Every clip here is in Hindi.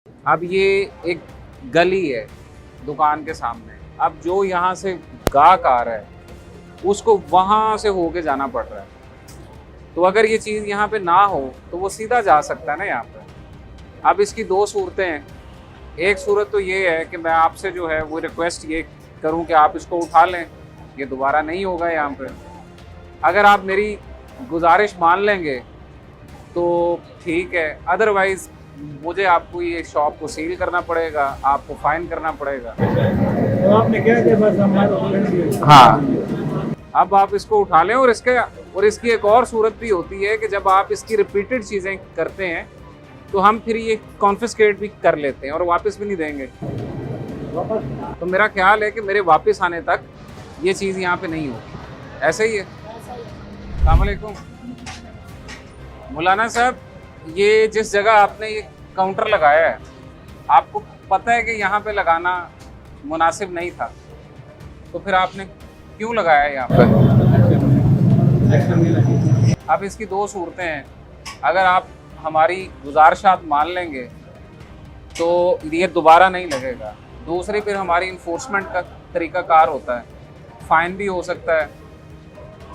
अब ये एक गली है दुकान के सामने, अब जो यहाँ से गाहक आ रहा है उसको वहाँ से होके जाना पड़ रहा है। तो अगर ये चीज़ यहाँ पे ना हो तो वो सीधा जा सकता है ना यहाँ पे। अब इसकी दो सूरतें हैं। एक सूरत तो ये है कि मैं आपसे जो है वो रिक्वेस्ट ये करूँ कि आप इसको उठा लें, ये दोबारा नहीं होगा यहाँ पे। अगर आप मेरी गुजारिश मान लेंगे तो ठीक है, अदरवाइज़ मुझे आपको ये शॉप को सील करना पड़ेगा, आपको फाइन करना पड़ेगा। तो आपने क्या किया? बस हमारे हाँ, अब आप इसको उठा लें। और इसकी एक और सूरत भी होती है कि जब आप इसकी रिपीटेड चीज़ें करते हैं तो हम फिर ये कॉन्फिस्केट भी कर लेते हैं और वापस भी नहीं देंगे। तो मेरा ख्याल है कि मेरे वापस आने तक ये चीज़ यहाँ पे नहीं होगी। ऐसे ही है। अस्सलाम वालेकुम मौलाना साहब, ये जिस जगह आपने ये काउंटर लगाया है, आपको पता है कि यहाँ पे लगाना मुनासिब नहीं था, तो फिर आपने क्यों लगाया है यहाँ पे? अब इसकी दो सूरतें हैं। अगर आप हमारी गुजारिशात मान लेंगे तो ये दोबारा नहीं लगेगा। दूसरी, फिर हमारी इन्फोर्समेंट का तरीक़ाकार होता है, फ़ाइन भी हो सकता है,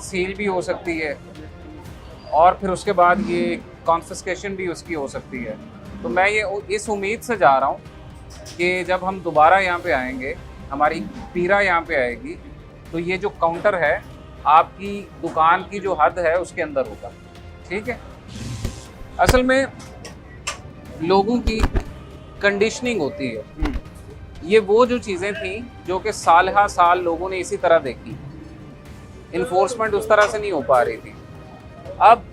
सील भी हो सकती है, और फिर उसके बाद ये कॉन्फिस्केशन भी उसकी हो सकती है। तो मैं ये इस उम्मीद से जा रहा हूँ कि जब हम दोबारा यहाँ पे आएंगे, हमारी पीरा यहाँ पे आएगी, तो ये जो काउंटर है आपकी दुकान की जो हद है उसके अंदर होगा। ठीक है? असल में लोगों की कंडीशनिंग होती है। ये वो जो चीज़ें थी जो कि साल हा साल लोगों ने इसी तरह देखी, इन्फोर्समेंट उस तरह से नहीं हो पा रही थी। अब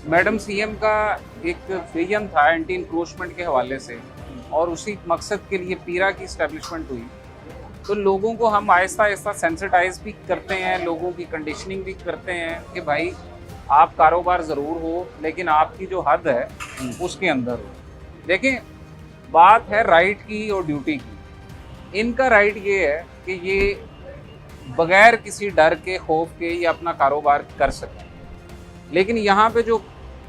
मैडम सीएम का एक विजन था एंटी इंक्रोचमेंट के हवाले से, और उसी मकसद के लिए पीरा की इस्टेब्लिशमेंट हुई। तो लोगों को हम आहिस्ता आहिस्ता सेंसिटाइज भी करते हैं, लोगों की कंडीशनिंग भी करते हैं कि भाई आप कारोबार ज़रूर हो लेकिन आपकी जो हद है उसके अंदर हो। देखिए, बात है राइट की और ड्यूटी की। इनका राइट ये है कि ये बगैर किसी डर के, खौफ के ये अपना कारोबार कर सकें। लेकिन यहाँ पे जो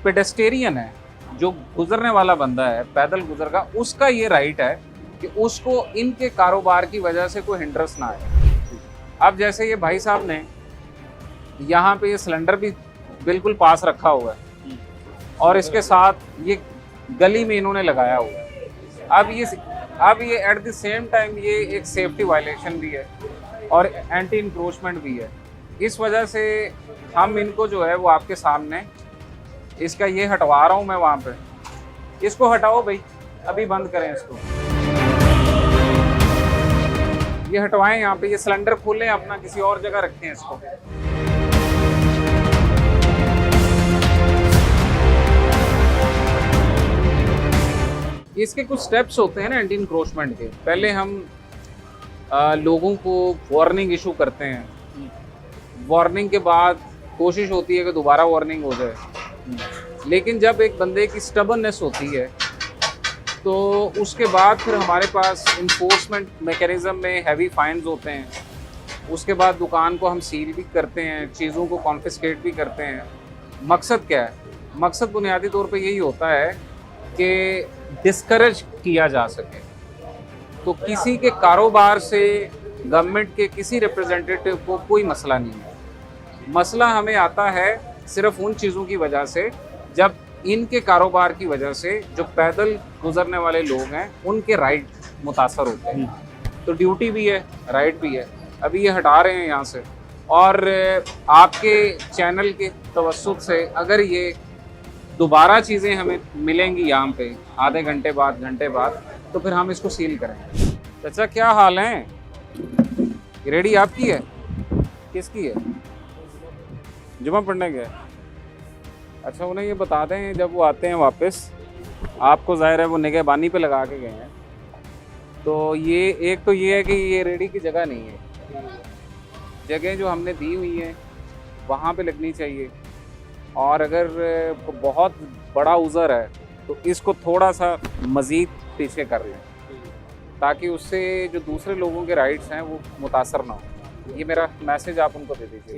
पेडेस्टेरियन है, जो गुजरने वाला बंदा है, पैदल गुजर का, उसका ये राइट है कि उसको इनके कारोबार की वजह से कोई हिंड्रेंस ना आए। अब जैसे ये भाई साहब ने यहाँ पे ये सिलेंडर भी बिल्कुल पास रखा हुआ है और इसके साथ ये गली में इन्होंने लगाया हुआ है। अब ये एट द सेम टाइम ये एक सेफ्टी वायलेशन भी है और एंटी इंक्रोचमेंट भी है। इस वजह से हम इनको जो है वो आपके सामने इसका ये हटवा रहा हूँ मैं वहाँ पे। इसको हटाओ भाई, अभी बंद करें इसको, ये हटवाएं यहाँ पे। ये सिलेंडर खोलें अपना, किसी और जगह रखें इसको। इसके कुछ स्टेप्स होते हैं ना एंटी इंक्रोचमेंट के। पहले हम लोगों को वार्निंग इशू करते हैं। वार्निंग के बाद कोशिश होती है कि दोबारा वार्निंग हो जाए। लेकिन जब एक बंदे की स्टबर्ननेस होती है तो उसके बाद फिर हमारे पास इन्फोर्समेंट मैकेनिज़्म में हैवी फाइन्स होते हैं। उसके बाद दुकान को हम सील भी करते हैं, चीज़ों को कॉन्फिस्केट भी करते हैं। मकसद क्या है? मकसद बुनियादी तौर पे यही होता है कि डिस्करेज किया जा सके। तो किसी के कारोबार से गवर्नमेंट के किसी रिप्रेजेंटेटिव को कोई मसला नहीं है। मसला हमें आता है सिर्फ उन चीज़ों की वजह से, जब इनके कारोबार की वजह से जो पैदल गुजरने वाले लोग हैं उनके राइट मुतासर होते हैं। तो ड्यूटी भी है, राइट भी है। अभी ये हटा रहे हैं यहाँ से, और आपके चैनल के तवस्सुत से अगर ये दोबारा चीज़ें हमें मिलेंगी यहाँ पे आधे घंटे बाद, घंटे बाद, तो फिर हम इसको सील करेंगे। चाचा क्या हाल है? ये रेडी आपकी है? किसकी है? जुमा पढ़ने गए? अच्छा, उन्हें ये बता दें जब वो आते हैं वापस, आपको ज़ाहिर है वो निगहबानी पे लगा के गए हैं। तो ये एक तो ये है कि ये रेडी की जगह नहीं है। जगह जो हमने दी हुई है वहाँ पे लगनी चाहिए, और अगर बहुत बड़ा उज़र है तो इसको थोड़ा सा मज़ीद पीछे कर लें ताकि उससे जो दूसरे लोगों के राइट्स हैं वो मुतासर ना हो। ये मेरा मैसेज आप उनको दे दीजिए।